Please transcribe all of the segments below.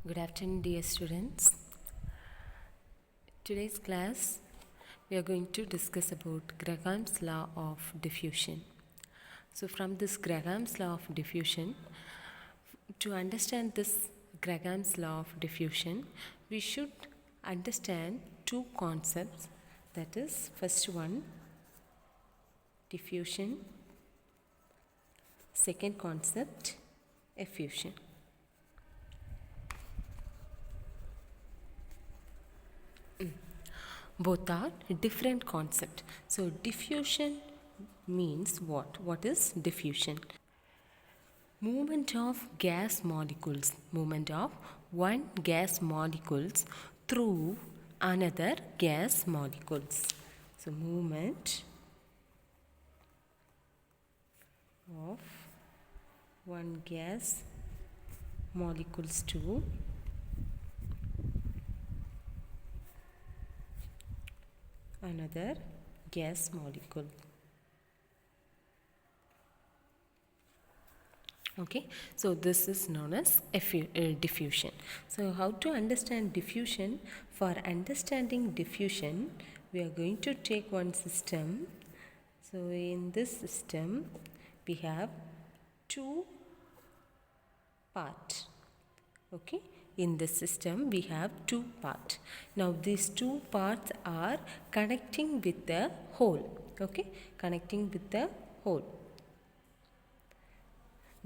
Good afternoon, dear students. Today's class we are going to discuss about Graham's law of diffusion. So, from this Graham's law of diffusion, to understand this Graham's law of diffusion, we should understand two concepts. That is, first one, diffusion. Second concept, effusion. Both are different concept. So diffusion means what? What is diffusion? Movement of gas molecules. Movement of one gas molecules through another gas molecules. So movement of one gas molecules to another gas molecule. Okay, so this is known as diffusion. So how to understand diffusion? For understanding diffusion, we are going to take one system. So in this system, we have two parts. Okay, in this system we have two parts. Now these two parts are connecting with the whole. Okay, connecting with the whole.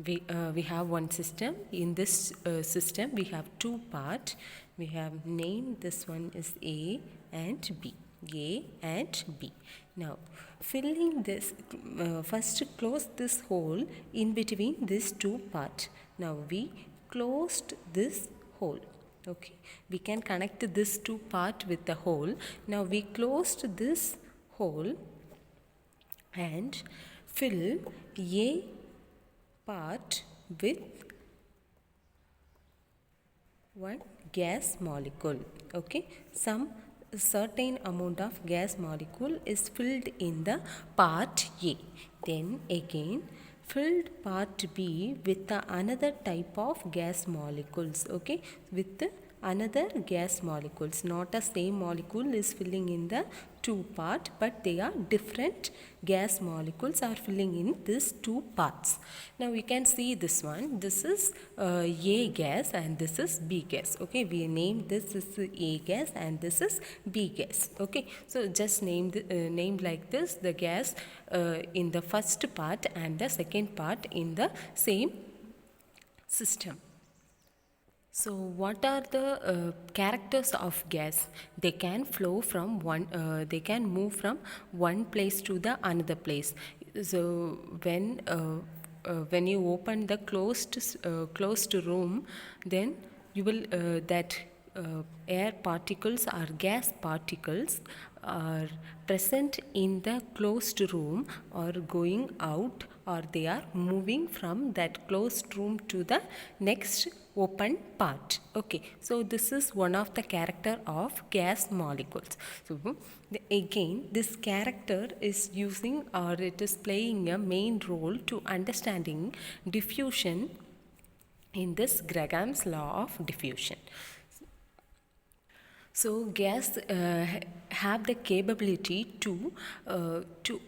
We have one system. In this system we have two parts. We have named this one is A and B. A and B. Now filling this, first close this hole in between these two parts. Now we closed this hole. Okay, we can connect this two part with the hole. Now we closed this hole and fill A part with one gas molecule. Okay, some certain amount of gas molecule is filled in the part A. Then again filled part B with another type of gas molecules. Okay, with another gas molecules, not a same molecule is filling in the two part, but they are different gas molecules are filling in these two parts. Now we can see this one. This is A gas and this is B gas. Okay, we named this is A gas and this is B gas. Okay, so just name like this the gas in the first part and the second part in the same system. So what are the characters of gas? They can flow from they can move from one place to the another place. So when you open the closed room, then you will that air particles or gas particles are present in the closed room or going out, or they are moving from that closed room to the next open part. Okay, so this is one of the character of gas molecules. So again this character is using, or it is playing a main role to understanding diffusion in this Graham's law of diffusion. So gas have the capability to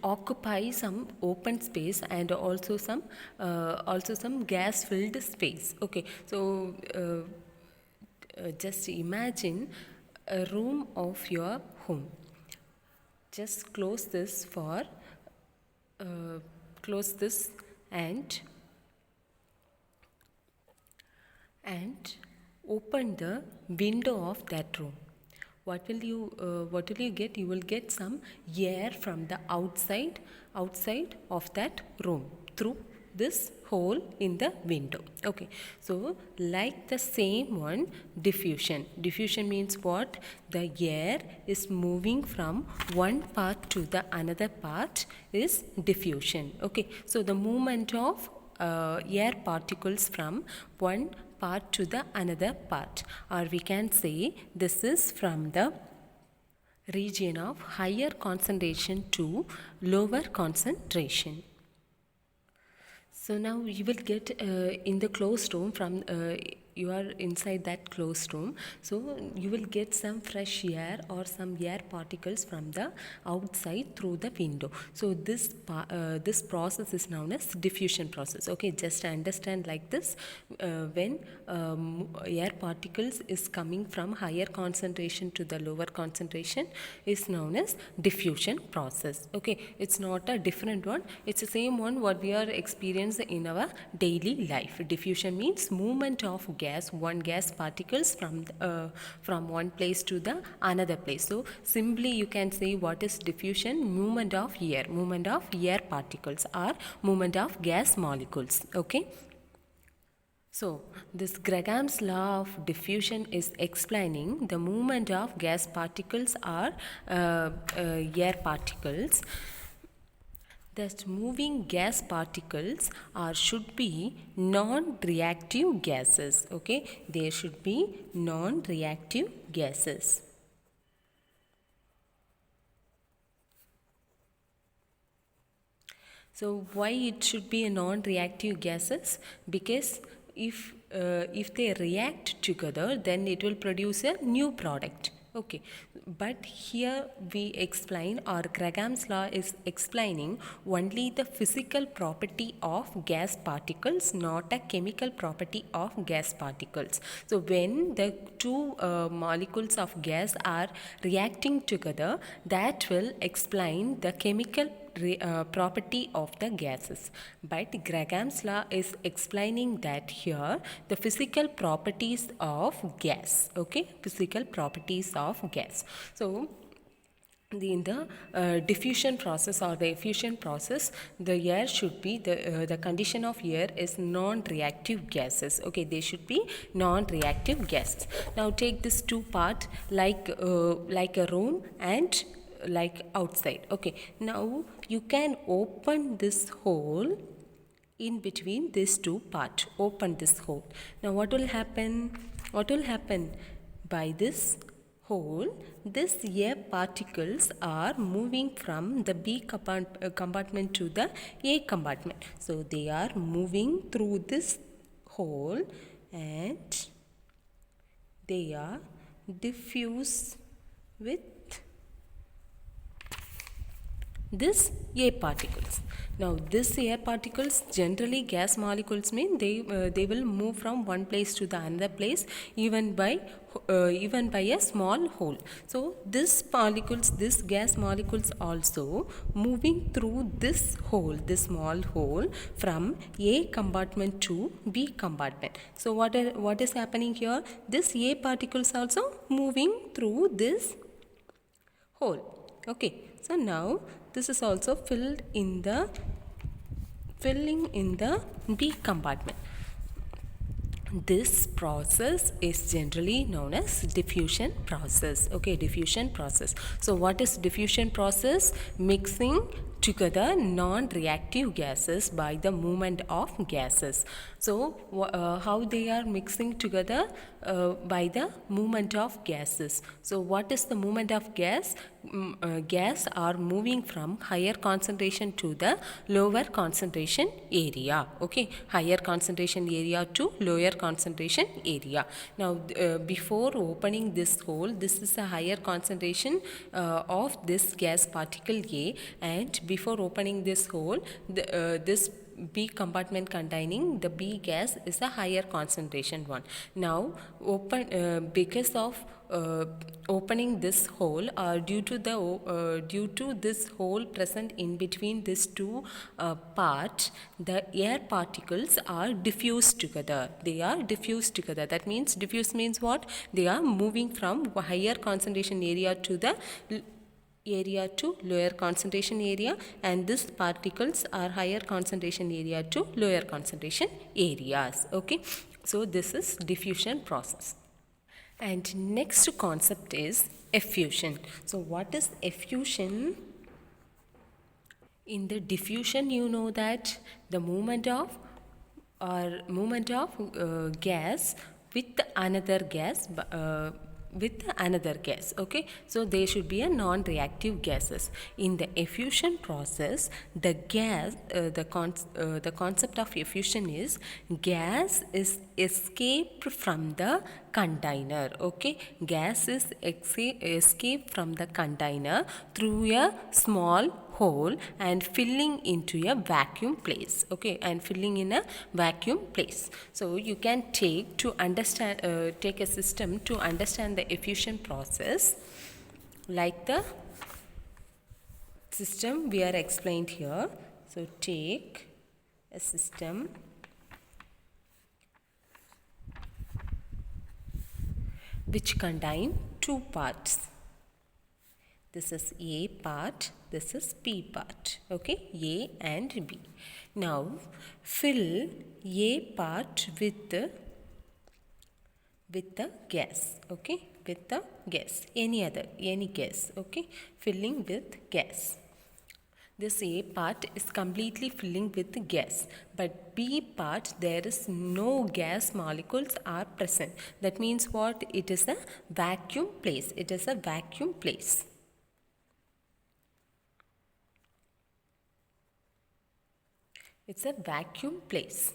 occupy some open space and also some gas filled space. Okay, so just imagine a room of your home. Just close this and open the window of that room. What will you get? You will get some air from the outside of that room through this hole in the window. Okay, so like the same one, diffusion means what? The air is moving from one part to the another part is diffusion. Okay, so the movement of air particles from one part to the another part, or we can say this is from the region of higher concentration to lower concentration. So now you will get in the closed room from you are inside that closed room, so you will get some fresh air or some air particles from the outside through the window. So this process is known as diffusion process. Okay, just understand like this. When air particles is coming from higher concentration to the lower concentration is known as diffusion process. Okay, it's not a different one, it's the same one what we are experiencing in our daily life. Diffusion means movement of one gas particles from one place to the another place. So simply you can say what is diffusion: movement of air particles or movement of gas molecules. Okay. So, this Gregham's law of diffusion is explaining the movement of gas particles or air particles. Thus, moving gas particles should be non-reactive gases. Okay, they should be non-reactive gases. So, why it should be a non-reactive gases? Because if they react together, then it will produce a new product. Okay, but here we explain, or Gregham's law is explaining only the physical property of gas particles, not a chemical property of gas particles. So when the two molecules of gas are reacting together, that will explain the chemical property of the gases. But Gregham's law is explaining that here the physical properties of gas. Okay, physical properties of gas. So in the diffusion process or the effusion process, the air should be the condition of air is non-reactive gases. Okay, they should be non-reactive gases. Now take this two part like a room and like outside. Okay, now you can open this hole in between these two parts. Open this hole. Now what will happen? By this hole, this air particles are moving from the B compartment to the A compartment. So they are moving through this hole and they are diffused with this air particles. Now this air particles, generally gas molecules mean they will move from one place to the another place even by a small hole. So this gas molecules also moving through this hole, this small hole, from A compartment to B compartment. So what is happening here? This A particles also moving through this hole. Okay, so now this is also filling in the B compartment. This process is generally known as diffusion process. Okay, diffusion process. So what is diffusion process? Mixing together non-reactive gases by the movement of gases. So how they are mixing together? By the movement of gases. So what is the movement of gas? Gas are moving from higher concentration to the lower concentration area. Okay, higher concentration area to lower concentration area. Now before opening this hole, this is a higher concentration of this gas particle A, and before opening this hole, this B compartment containing the B gas is a higher concentration one. Now because of opening this hole, due to this hole present in between these two parts, the air particles are diffused together. They are diffused together. That means diffuse means what? They are moving from higher concentration area to the lower concentration area, and these particles are higher concentration area to lower concentration areas. Okay, so this is diffusion process. And next concept is effusion. So what is effusion? In the diffusion, you know that the movement of gas with another gas with another gas. Okay, so they should be a non-reactive gases. In the effusion process, the gas the concept of effusion is gas is escaped from the container. Okay, gas is escaped from the container through a small hole and filling into a vacuum place. Okay, and filling in a vacuum place. So you can take a system to understand the effusion process, like the system we are explained here. So take a system which contain two parts. This is A part, this is B part. Okay, A and B. Now fill A part with the gas. Okay, with the gas, any gas. Okay, filling with gas. This A part is completely filling with gas, but B part there is no gas molecules are present. That means what? It is a vacuum place. It is a vacuum place. It's a vacuum place.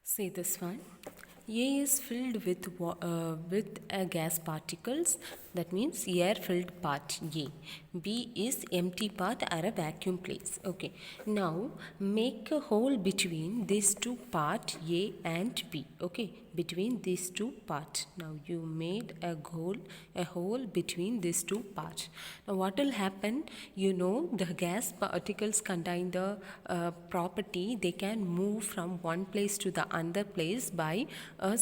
See this one. A is filled with gas particles. That means air filled part A. B is empty part or a vacuum place. Okay. Now make a hole between these two parts A and B. Okay. Between these two parts. Now you made a hole between these two parts. Now what will happen? You know the gas particles contain the property they can move from one place to the other place by a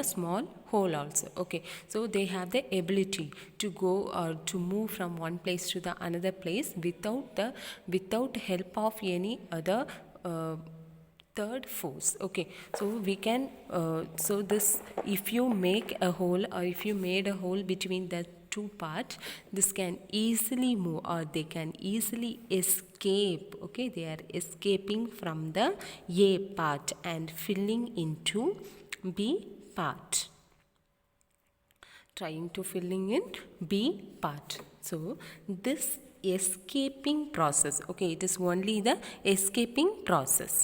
small hole also. Okay, so they have the ability to go or to move from one place to the another place without help of any other third force. Okay, so we can so this, if you make a hole or if you made a hole between the two parts, this can easily move or they can easily escape. Okay, they are escaping from the A part and filling into B part, trying to filling in B part. So this escaping process, okay, it is only the escaping process.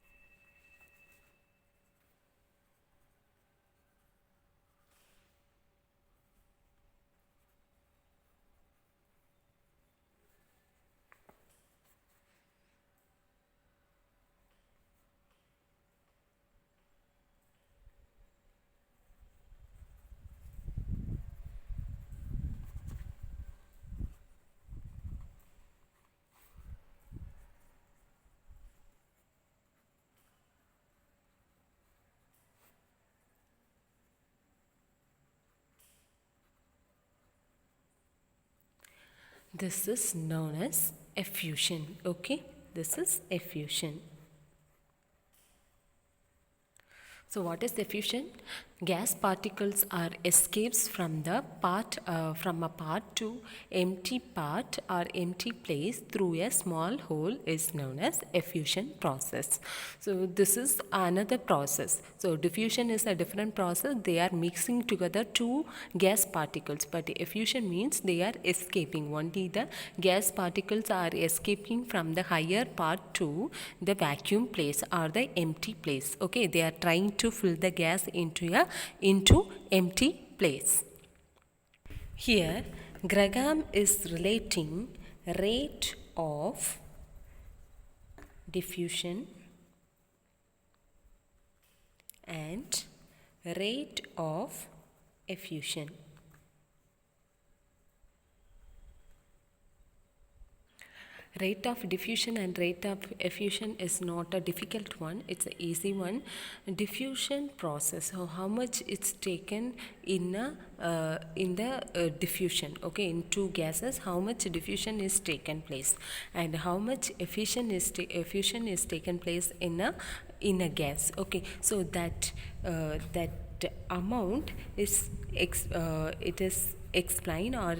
This is known as effusion. Okay, this is effusion. So what is effusion? Gas particles are escapes from the part from a part to empty part or empty place through a small hole is known as effusion process. So this is another process. So diffusion is a different process. They are mixing together two gas particles, but effusion means they are escaping. Only the gas particles are escaping from the higher part to the vacuum place or the empty place. Okay, they are trying to fill the gas into empty place. Here Graham is relating rate of diffusion and rate of effusion. Rate of diffusion and rate of effusion is not a difficult one, it's an easy one. Diffusion process, so how much it's taken in the diffusion, okay, in two gases, how much diffusion is taken place and how much effusion is taken place in a gas. Okay, so that amount is it is explained or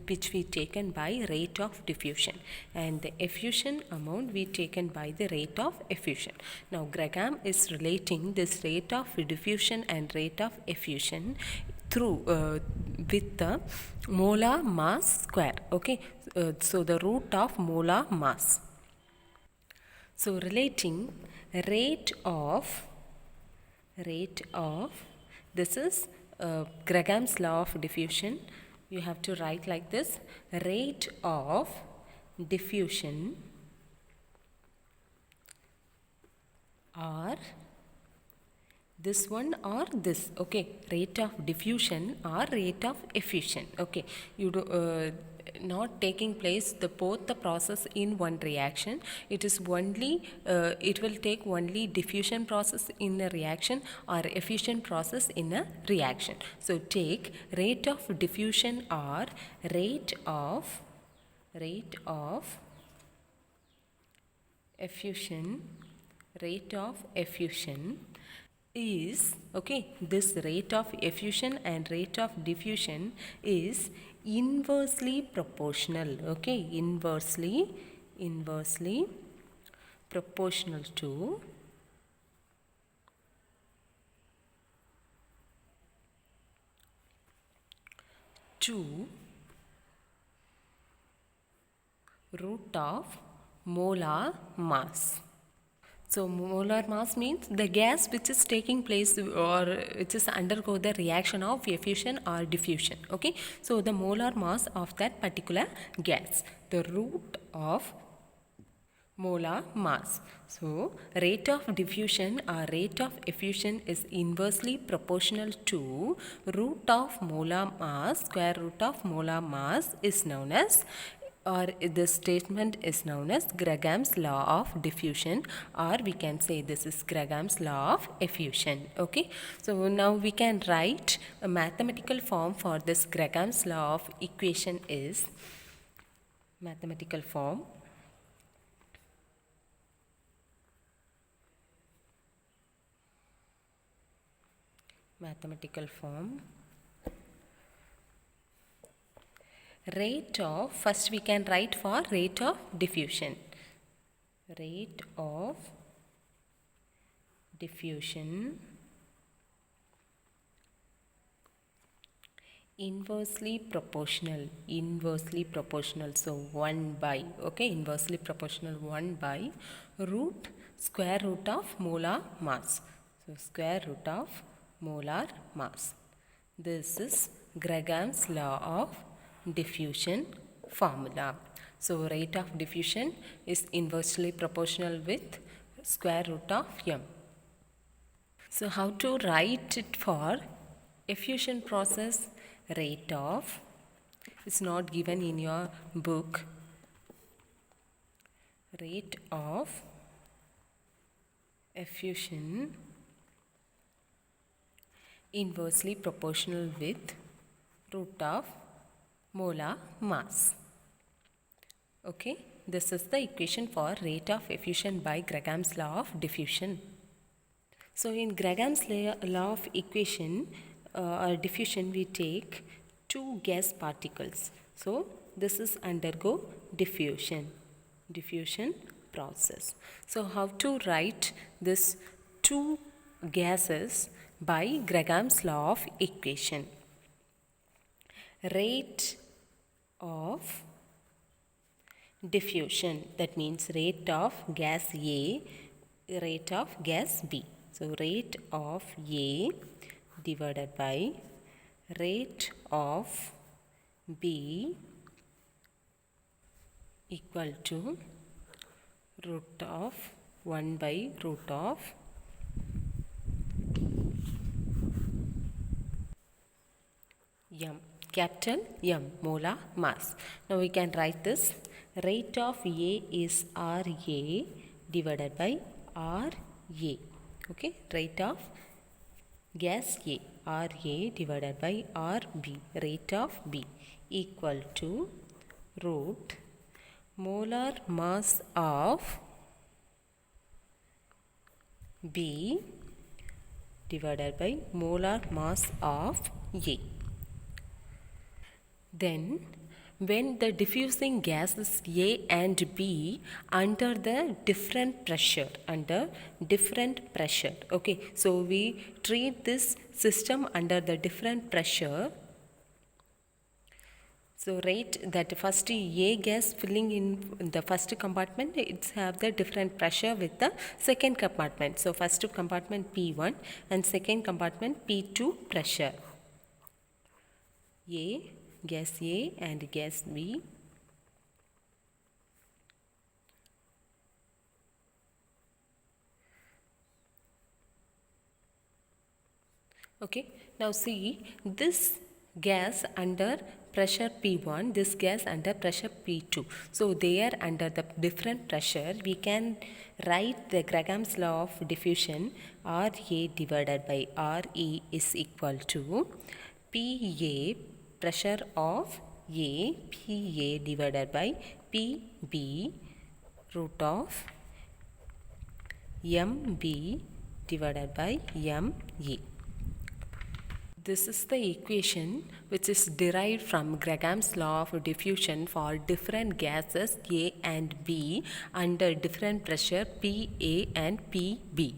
which we taken by rate of diffusion, and the effusion amount we taken by the rate of effusion. Now Graham is relating this rate of diffusion and rate of effusion through with the molar mass square. Okay, so the root of molar mass. So relating rate of this is Gregham's law of diffusion. You have to write like this: rate of diffusion or this one or this. Okay, rate of diffusion or rate of effusion. Okay, you do not taking place both the process in one reaction. It is only it will take only diffusion process in a reaction or effusion process in a reaction. So take rate of diffusion or rate of effusion. Rate of effusion is, okay, this rate of effusion and rate of diffusion is inversely proportional. Okay, inversely proportional to root of molar mass. So molar mass means the gas which is taking place or which is undergo the reaction of effusion or diffusion. Okay, so the molar mass of that particular gas, the root of molar mass. So rate of diffusion or rate of effusion is inversely proportional to root of molar mass. Square root of molar mass is known as, or this statement is known as, Gregham's law of diffusion, or we can say this is Gregham's law of effusion. Okay, so now we can write a mathematical form for this Gregham's law of equation is mathematical form. Rate of, first we can write for rate of diffusion. Rate of diffusion inversely proportional. So 1 by, okay, inversely proportional 1 by root square root of molar mass. So square root of molar mass. This is Gregham's law of diffusion formula. So rate of diffusion is inversely proportional with square root of m. So how to write it for effusion process? Rate of, it's not given in your book. Rate of effusion inversely proportional with root of molar mass. Okay, this is the equation for rate of effusion by Gregham's law of diffusion. So in Gregham's law of equation or diffusion, we take two gas particles. So this is undergo diffusion process. So how to write this two gases by Gregham's law of equation? Rate of diffusion, that means rate of gas A, rate of gas B. So rate of A divided by rate of B equal to root of 1 by root of m, capital M, molar mass. Now we can write this: rate of A is RA divided by RA. Okay, rate of gas A, RA divided by RB, rate of B equal to root molar mass of B divided by molar mass of A. Then when the diffusing gases A and B under the different pressure. Okay, so we treat this system under the different pressure. So rate that first A gas filling in the first compartment, it's have the different pressure with the second compartment. So first compartment P1 and second compartment P2 pressure. Gas A and gas B. Okay, now see this gas under pressure P1, this gas under pressure P2. So they are under the different pressure. We can write the Gregham's law of diffusion, RA divided by RE is equal to PA, pressure of A, PA divided by PB, root of MB divided by ME. This is the equation which is derived from Gregham's law of diffusion for different gases A and B under different pressure PA and PB.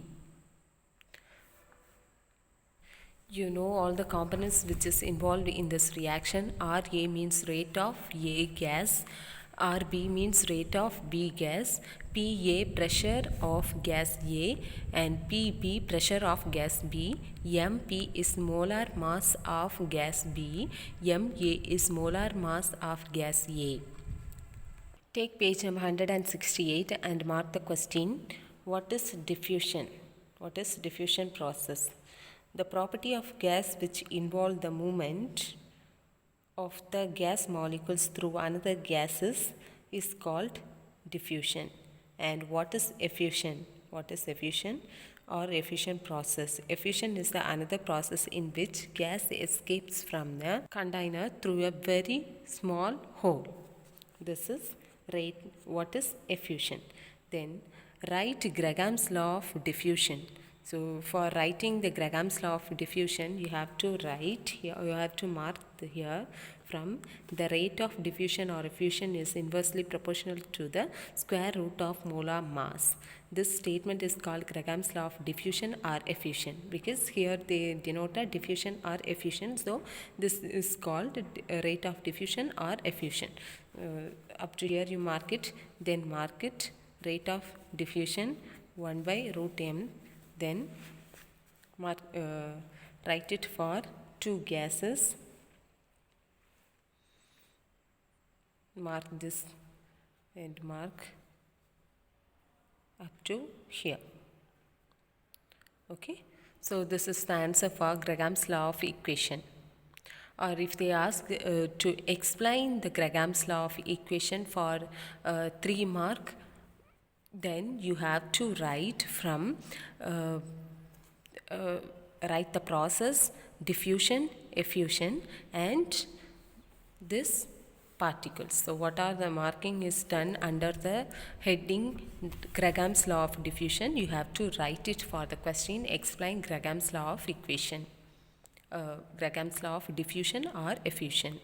You know all the components which is involved in this reaction. RA means rate of A gas, RB means rate of B gas, PA pressure of gas A and PB pressure of gas B, MP is molar mass of gas B, MA is molar mass of gas A. Take page number 168 and mark the question. What is diffusion? What is diffusion process? The property of gas which involve the movement of the gas molecules through another gases is called diffusion. And what is effusion? What is effusion or effusion process? Effusion is the another process in which gas escapes from the container through a very small hole. This is what is effusion. Then write Gregham's law of diffusion. So for writing the Gregham's law of diffusion, you have to write here, you have to mark here from the rate of diffusion or effusion is inversely proportional to the square root of molar mass. This statement is called Gregham's law of diffusion or effusion because here they denote a diffusion or effusion. So this is called rate of diffusion or effusion. Up to here you mark it, then mark it rate of diffusion 1 by root m. Then write it for two gases. Mark this and mark up to here. Okay. So this is the answer for Gregham's law of equation. Or if they ask to explain the Gregham's law of equation for 3 mark, then you have to write from write the process, diffusion, effusion and this particles. So what are the marking is done under the heading Gregham's law of diffusion. You have to write it for the question, explain Gregham's law of equation, Gregham's law of diffusion or effusion.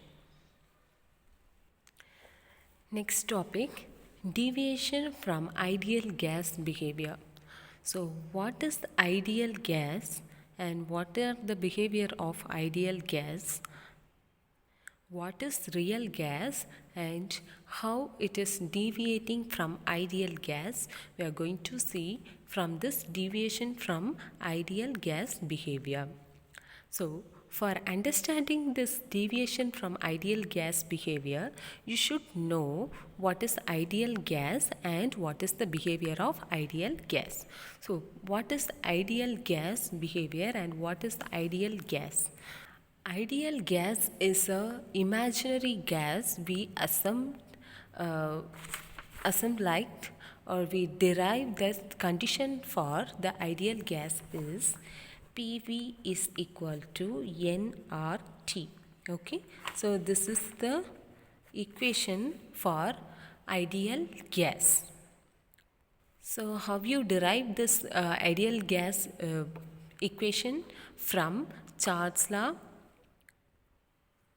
Next topic, deviation from ideal gas behavior. So what is the ideal gas and what are the behavior of ideal gas? What is real gas and how it is deviating from ideal gas? We are going to see from this deviation from ideal gas behavior. So for understanding this deviation from ideal gas behavior, you should know what is ideal gas and what is the behavior of ideal gas. So what is ideal gas behavior and what is the ideal gas? Ideal gas is a imaginary gas we assume like or we derive the condition for the ideal gas is PV is equal to nRT. Okay, so this is the equation for ideal gas. So how you derive this ideal gas equation? From Charles' law,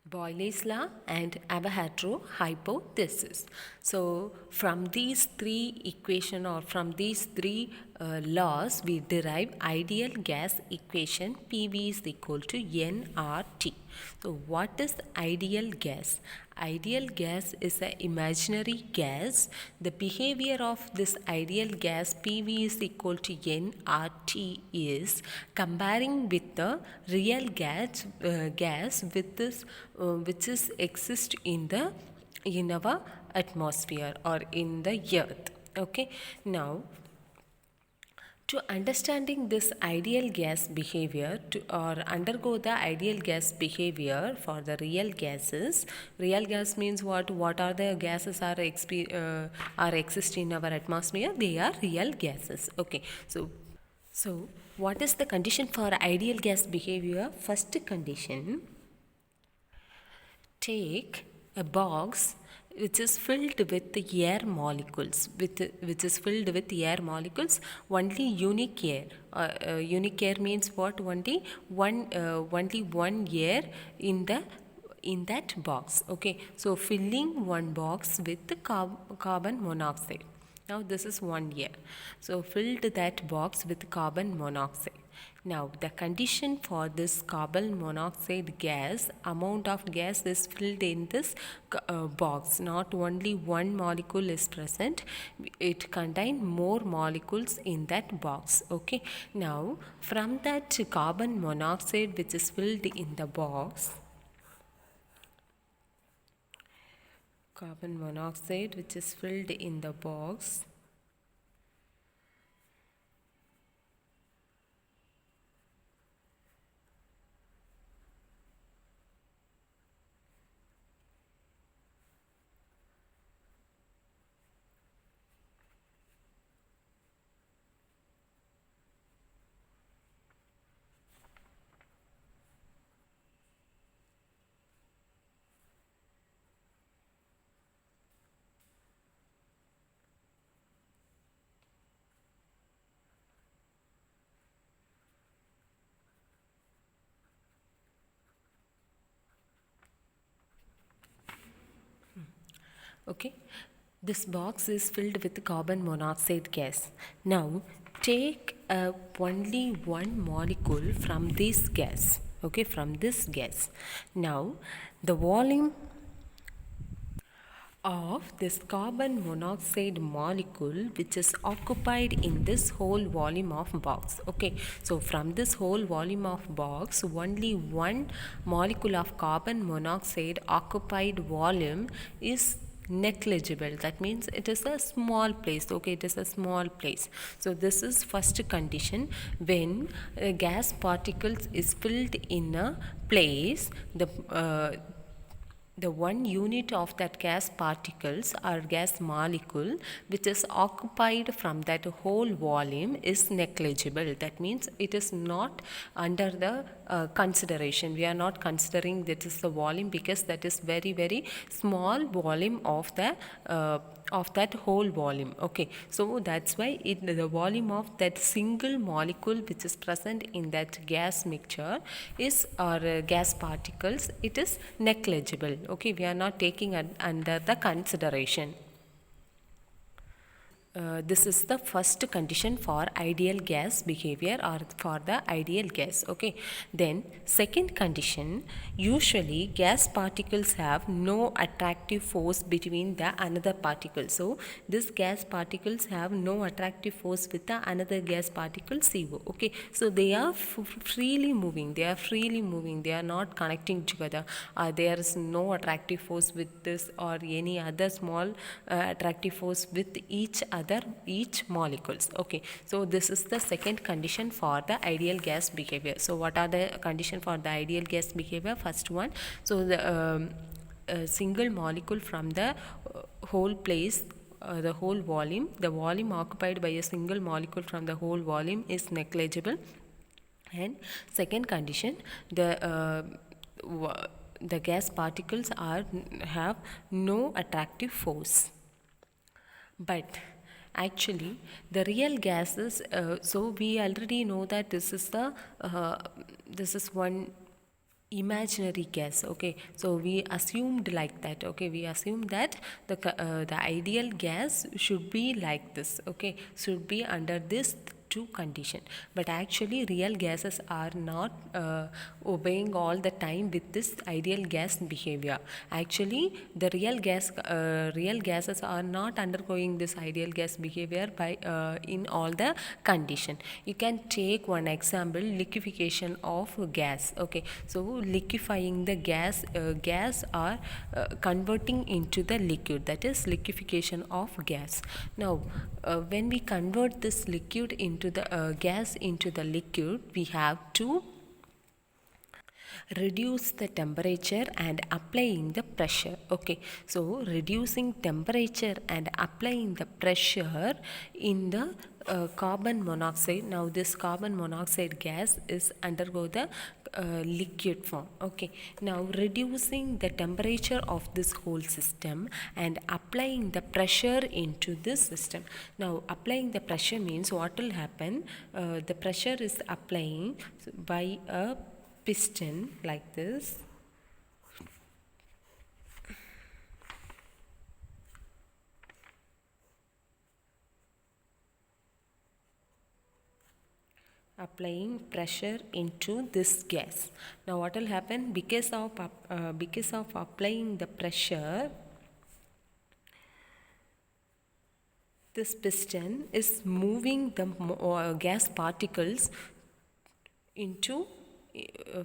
Boyle's law and Avogadro hypothesis. So from these three equation or from these three laws we derive ideal gas equation PV is equal to nRT. So what is ideal gas? Ideal gas is an imaginary gas. The behavior of this ideal gas PV is equal to nRT is comparing with the real gas with this which is exist in our atmosphere or in the earth. Okay, now to understanding this ideal gas behavior or undergo the ideal gas behavior for the real gases. Real gas means what are the gases are exist in our atmosphere? They are real gases. Okay, so what is the condition for ideal gas behavior? First condition, take a box which is filled with air molecules, which is filled with air molecules, only unique air. Unique air means what? Only one air in that box. Okay, so filling one box with the carbon monoxide. Now this is one year. So filled that box with carbon monoxide. Now the condition for this carbon monoxide gas, amount of gas is filled in this box. Not only one molecule is present, it contains more molecules in that box. Okay. Now from that carbon monoxide which is filled in the box, carbon monoxide which is filled in the box, okay, this box is filled with carbon monoxide gas. Now take only one molecule from this gas. Okay, from this gas. Now the volume of this carbon monoxide molecule which is occupied in this whole volume of box. Okay, so from this whole volume of box, only one molecule of carbon monoxide occupied volume is negligible. That means it is a small place. Okay, it is a small place. So this is first condition. When gas particles is filled in a place, the one unit of that gas particles or gas molecule which is occupied from that whole volume is negligible. That means it is not under the consideration. We are not considering that is the volume because that is very very small volume of that whole volume. Okay, so that's why the volume of that single molecule which is present in that gas mixture is or gas particles, it is negligible. Okay, we are not taking under the consideration. This is the first condition for ideal gas behavior or for the ideal gas. Okay, then second condition, usually gas particles have no attractive force between the another particle. So this gas particles have no attractive force with the another gas particle CO. Okay, so they are freely moving. They are not connecting together. There is no attractive force with this or any other small attractive force with each molecules. Okay, so this is the second condition for the ideal gas behavior. So what are the condition for the ideal gas behavior? First one, so the a single molecule from the whole place, the volume occupied by a single molecule from the whole volume is negligible. And second condition, the gas particles have no attractive force. But actually the real gases, so we already know that this is one imaginary gas. Okay, so we assumed like that. Okay, we assumed that the ideal gas should be like this. Okay, should be under this two condition, but actually real gases are not obeying all the time with this ideal gas behavior. Actually the real gases are not undergoing this ideal gas behavior by in all the condition. You can take one example, liquefaction of gas. Okay, so liquefying the gas are converting into the liquid, that is liquefaction of gas. Now when we convert this liquid into the gas into the liquid, we have to reduce the temperature and applying the pressure. Okay, so reducing temperature and applying the pressure in the carbon monoxide. Now this carbon monoxide gas is undergo the liquid form. Okay, now reducing the temperature of this whole system and applying the pressure into this system. Now applying the pressure means what will happen, the pressure is applying by a piston like this. Applying pressure into this gas. Now what will happen, because of applying the pressure, this piston is moving the gas particles into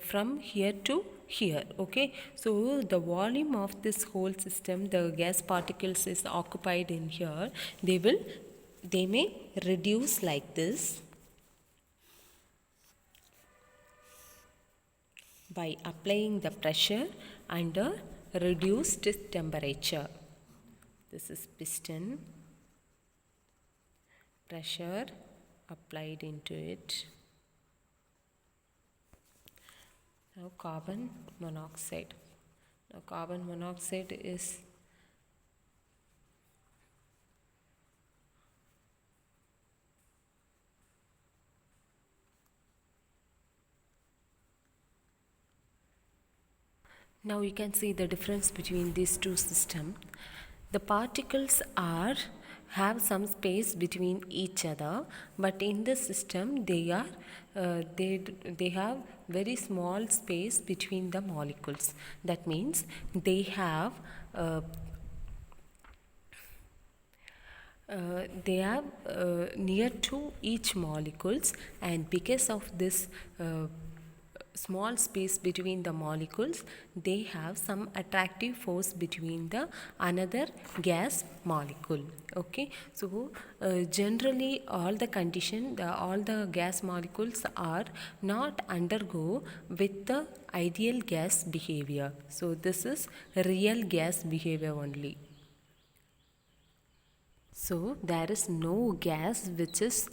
from here to here. Okay, so the volume of this whole system, the gas particles is occupied in here, they may reduce like this by applying the pressure under reduced temperature. This is piston, pressure applied into it. Now carbon monoxide. Now carbon monoxide is now you can see the difference between these two systems. The particles have some space between each other, but in this system they have very small space between the molecules. That means they have near to each molecules, and because of this small space between the molecules, they have some attractive force between the another gas molecule. Okay, so generally all the gas molecules are not undergo with the ideal gas behavior. So this is real gas behavior only. So there is no gas which is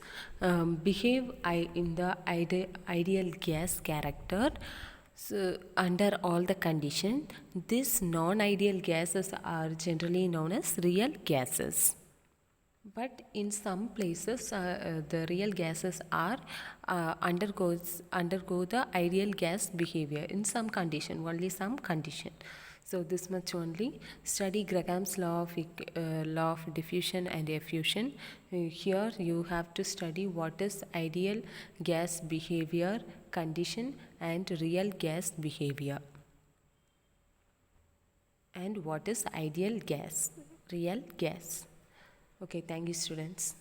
behave in the ideal gas character. So under all the condition, these non-ideal gases are generally known as real gases. But in some places, the real gases are undergo the ideal gas behavior in some condition, only some condition. So this much only. Study Graham's law of diffusion and effusion. Here you have to study what is ideal gas behavior condition and real gas behavior, and what is ideal gas, real gas. Okay, thank you students.